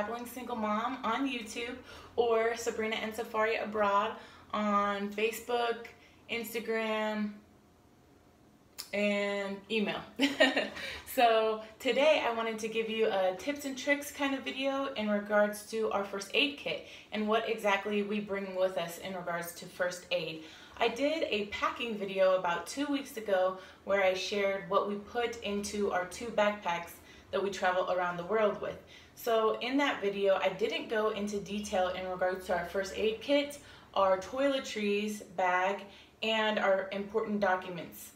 Traveling Single Mom on YouTube, or Sabrina and Safari Abroad on Facebook, Instagram, and email. So today I wanted to give you a tips and tricks kind of video in regards to our first aid kit and what exactly we bring with us in regards to first aid. I did a packing video about 2 weeks ago where I shared what we put into our 2 backpacks that we travel around the world with. So in that video I didn't go into detail in regards to our first aid kit, our toiletries bag, and our important documents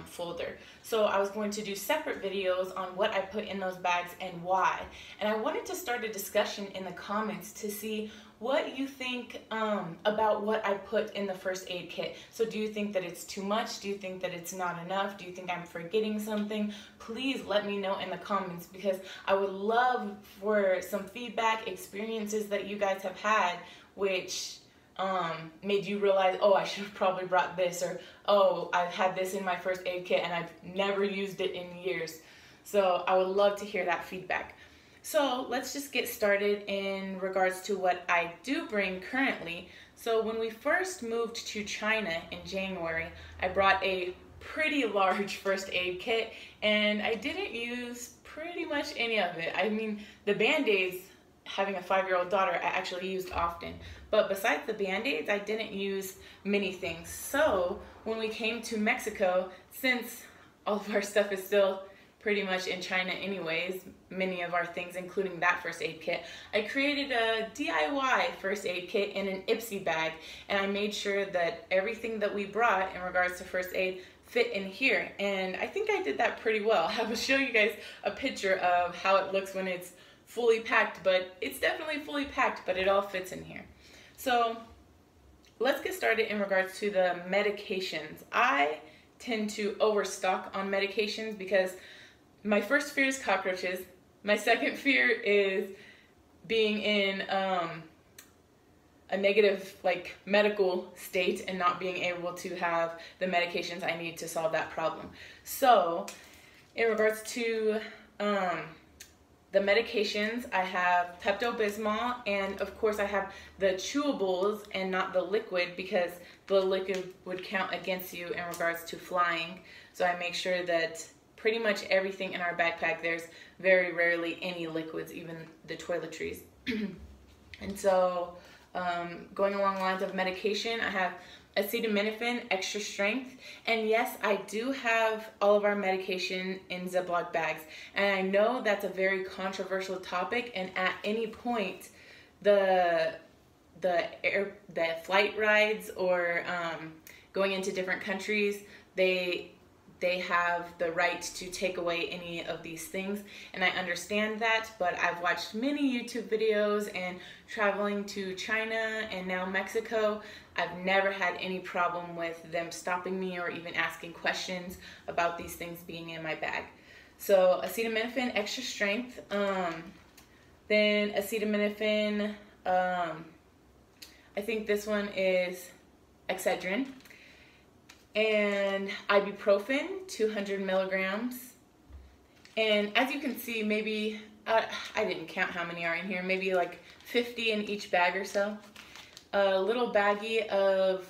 folder. So I was going to do separate videos on what I put in those bags and why. And I wanted to start a discussion in the comments to see what you think about what I put in the first aid kit. So do you think that it's too much? Do you think that it's not enough? Do you think I'm forgetting something? Please let me know in the comments, because I would love for some feedback, experiences that you guys have had which made you realize, oh, I should have probably brought this, or oh, I've had this in my first aid kit and I've never used it in years. So I would love to hear that feedback. So let's just get started in regards to what I do bring currently. So when we first moved to China in January, I brought a pretty large first aid kit and I didn't use pretty much any of it. I mean, the Band-Aids, having a 5-year-old daughter, I actually used often. But besides the Band-Aids, I didn't use many things. So when we came to Mexico, since all of our stuff is still pretty much in China anyways, many of our things, including that first aid kit, I created a DIY first aid kit in an Ipsy bag, and I made sure that everything that we brought in regards to first aid fit in here. And I think I did that pretty well. I will show you guys a picture of how it looks when it's fully packed, but it's definitely fully packed, but it all fits in here. So let's get started in regards to the medications. I tend to overstock on medications because my first fear is cockroaches. My second fear is being in a negative medical state and not being able to have the medications I need to solve that problem. So in regards to the medications, I have Pepto Bismol, and of course I have the chewables and not the liquid, because the liquid would count against you in regards to flying. So I make sure that pretty much everything in our backpack, there's very rarely any liquids, even the toiletries. And so going along the lines of medication, I have Excedrin Extra Strength, and yes, I do have all of our medication in Ziploc bags, and I know that's a very controversial topic, and at any point the flight rides or going into different countries, they have the right to take away any of these things, and I understand that, but I've watched many YouTube videos, and traveling to China and now Mexico, I've never had any problem with them stopping me or even asking questions about these things being in my bag. So Excedrin Extra Strength, then Excedrin, I think this one is Excedrin, and Ibuprofen, 200 milligrams. And as you can see, maybe, I didn't count how many are in here, maybe like 50 in each bag or so. A little baggie of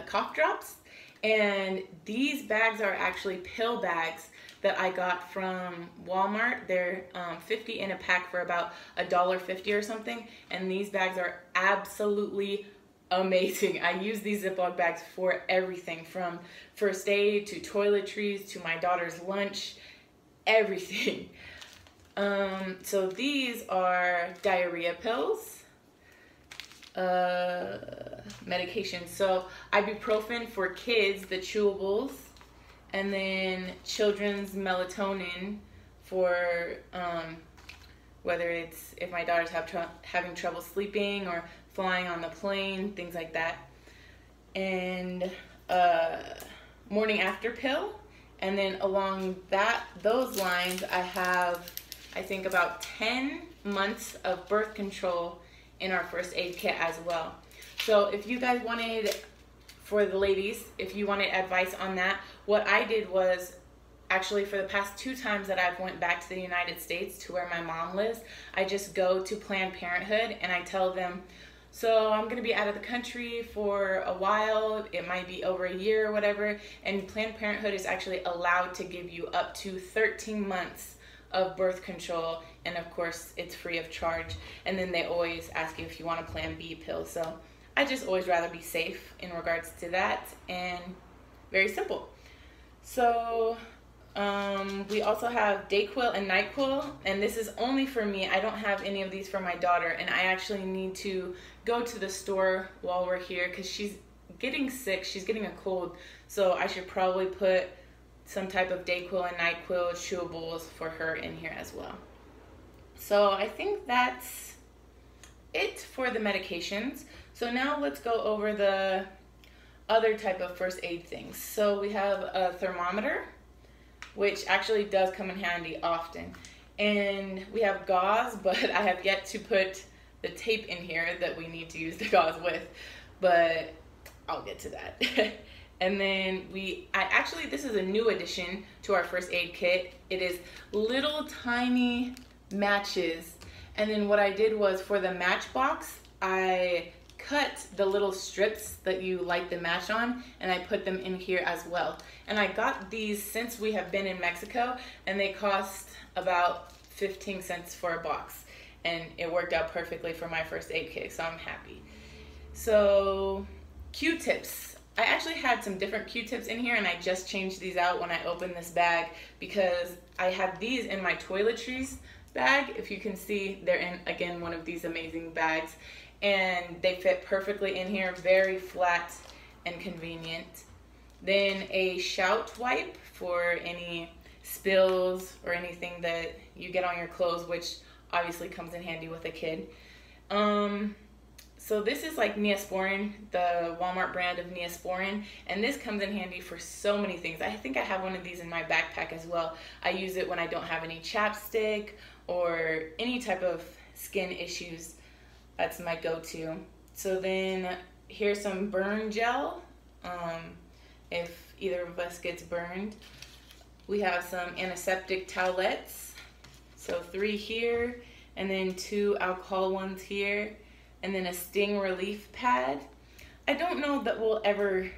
cough drops, and these bags are actually pill bags that I got from Walmart. They're 50 in a pack for about $1.50 or something, and these bags are absolutely amazing. I use these Ziploc bags for everything, from first aid to toiletries to my daughter's lunch, everything. So these are diarrhea pills, medication. So Ibuprofen for kids, the chewables, and then children's Melatonin for whether it's if my daughter's having trouble sleeping or flying on the plane, things like that. And morning after pill. And then along those lines, I have, I think, about 10 months of birth control in our first aid kit as well. So if you guys wanted, for the ladies, if you wanted advice on that, what I did was actually for the past 2 times that I've went back to the United States to where my mom lives, I just go to Planned Parenthood and I tell them, so I'm gonna be out of the country for a while, it might be over a year or whatever, and Planned Parenthood is actually allowed to give you up to 13 months of birth control, and of course it's free of charge. And then they always ask you if you want a Plan B pill. So I just always rather be safe in regards to that, and very simple. So we also have DayQuil and NyQuil, and this is only for me. I don't have any of these for my daughter, and I actually need to go to the store while we're here because she's getting sick. She's getting a cold, so I should probably put some type of DayQuil and NyQuil chewables for her in here as well. So I think that's it for the medications. So now let's go over the other type of first aid things. So we have a thermometer, which actually does come in handy often. And we have gauze, but I have yet to put the tape in here that we need to use the gauze with, but I'll get to that. And then this is a new addition to our first aid kit. It is little tiny matches. And then what I did was for the match box, I cut the little strips that you light the match on, and I put them in here as well. And I got these since we have been in Mexico, and they cost about 15 cents for a box. And it worked out perfectly for my first aid kit, so I'm happy. So, Q-tips. I actually had some different Q-tips in here, and I just changed these out when I opened this bag because I have these in my toiletries bag. If you can see, they're in, again, one of these amazing bags. And they fit perfectly in here, very flat and convenient. Then a shout wipe for any spills or anything that you get on your clothes, which obviously comes in handy with a kid. So this is like Neosporin, the Walmart brand of Neosporin, and this comes in handy for so many things. I think I have one of these in my backpack as well. I use it when I don't have any chapstick or any type of skin issues. That's my go-to. So then here's some burn gel, if either of us gets burned. We have some antiseptic towelettes, so 3 here, and then 2 alcohol ones here, and then a sting relief pad. I don't know that we'll ever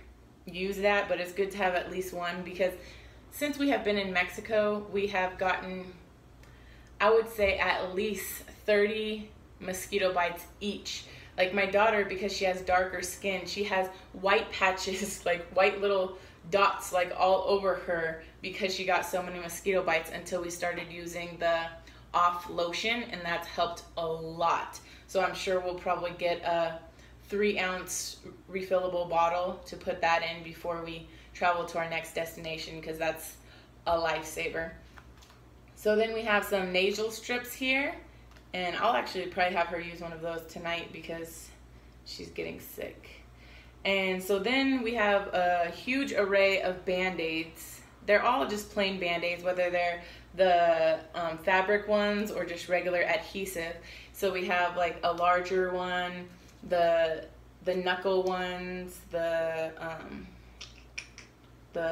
use that, but it's good to have at least one because since we have been in Mexico, we have gotten, I would say, at least 30 mosquito bites each. Like my daughter, because she has darker skin, she has white patches, like white little dots like all over her because she got so many mosquito bites until we started using the off lotion, and that's helped a lot. So I'm sure we'll probably get a 3-ounce refillable bottle to put that in before we travel to our next destination because that's a lifesaver. So then we have some nasal strips here, and I'll actually probably have her use one of those tonight because she's getting sick. And so then we have a huge array of Band-Aids. They're all just plain Band-Aids, whether they're the fabric ones or just regular adhesive. So we have like a larger one, the knuckle ones, the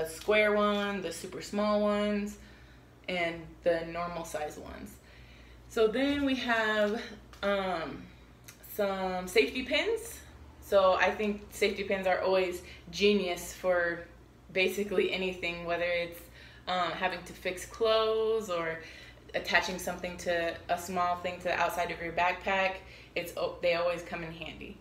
square one, the super small ones, and the normal size ones. So then we have some safety pins. So I think safety pins are always genius for basically anything, whether it's having to fix clothes or attaching something to a small thing to the outside of your backpack. They always come in handy.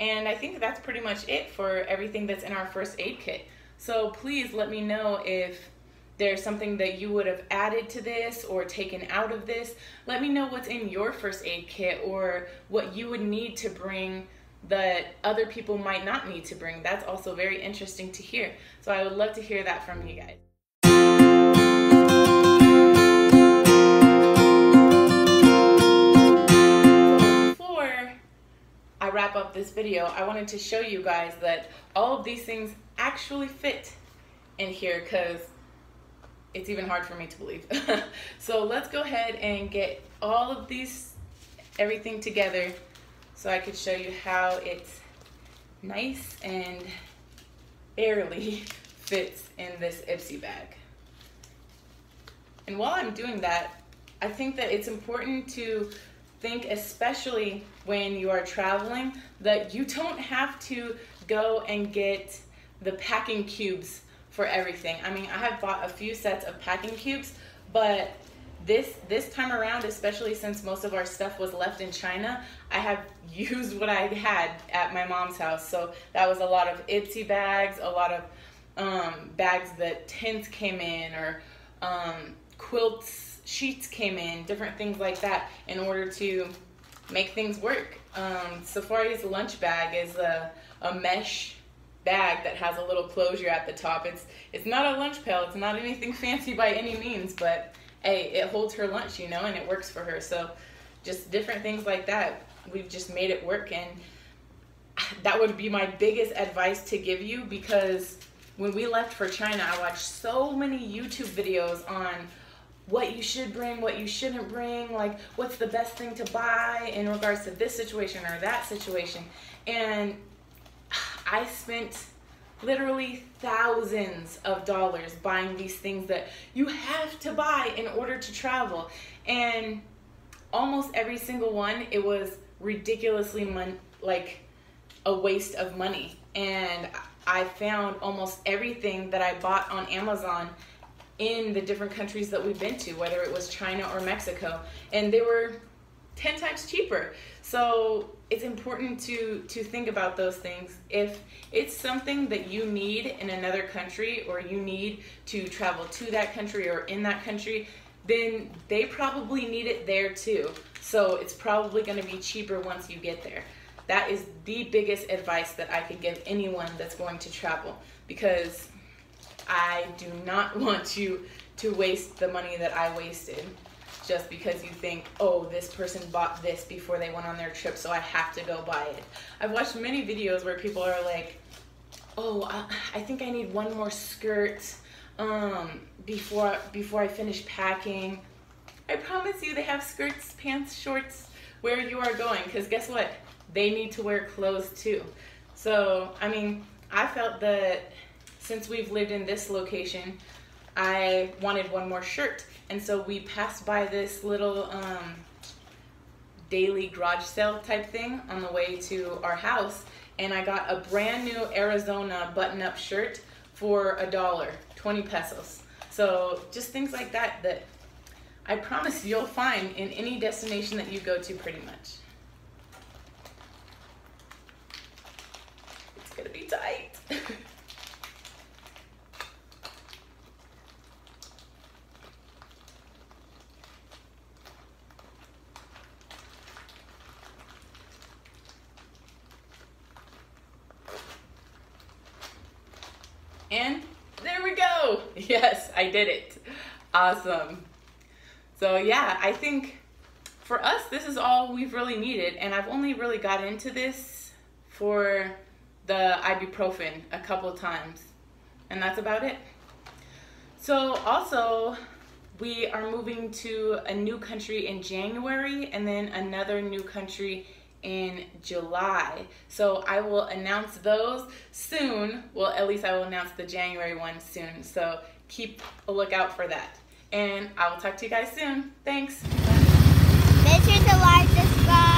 And I think that's pretty much it for everything that's in our first aid kit. So please let me know if there's something that you would have added to this or taken out of this. Let me know what's in your first aid kit or what you would need to bring that other people might not need to bring. That's also very interesting to hear. So I would love to hear that from you guys. So before I wrap up this video, I wanted to show you guys that all of these things actually fit in here because it's even hard for me to believe. So let's go ahead and get all of everything together so I could show you how it's nice and barely fits in this Ipsy bag. And while I'm doing that, I think that it's important to think, especially when you are traveling, that you don't have to go and get the packing cubes for everything. I mean, I have bought a few sets of packing cubes, but this time around, especially since most of our stuff was left in China, I have used what I had at my mom's house. So that was a lot of Ipsy bags, a lot of bags that tents came in, or quilts, sheets came in, different things like that, in order to make things work. Safari's lunch bag is a mesh bag that has a little closure at the top. It's not a lunch pail, it's not anything fancy by any means, but hey, it holds her lunch, you know, and it works for her. So just different things like that, we've just made it work. And that would be my biggest advice to give you, because when we left for China, I watched so many YouTube videos on what you should bring, what you shouldn't bring, like what's the best thing to buy in regards to this situation or that situation. And I spent literally thousands of dollars buying these things that you have to buy in order to travel. And almost every single one, it was ridiculously like a waste of money. And I found almost everything that I bought on Amazon in the different countries that we've been to, whether it was China or Mexico, and they were 10 times cheaper. So it's important to think about those things. If it's something that you need in another country, or you need to travel to that country or in that country, then they probably need it there too. So it's probably going to be cheaper once you get there. That is the biggest advice that I could give anyone that's going to travel, because I do not want you to waste the money that I wasted just because you think, oh, this person bought this before they went on their trip, so I have to go buy it. I've watched many videos where people are like, oh, I think I need one more skirt before I finish packing. I promise you they have skirts, pants, shorts where you are going, because guess what? They need to wear clothes too. So, I mean, I felt that since we've lived in this location, I wanted one more shirt. And so we passed by this little daily garage sale type thing on the way to our house, and I got a brand new Arizona button-up shirt for $1, 20 pesos. So just things like that that I promise you'll find in any destination that you go to pretty much. It's gonna be tight. And there we go. Yes, I did it. Awesome. So yeah, I think for us, this is all we've really needed. And I've only really got into this for the ibuprofen a couple times. And that's about it. So also, we are moving to a new country in January, and then another new country in July. So I will announce those soon. Well, at least I will announce the January one soon. So keep a lookout for that. And I will talk to you guys soon. Thanks. Make sure to like, subscribe.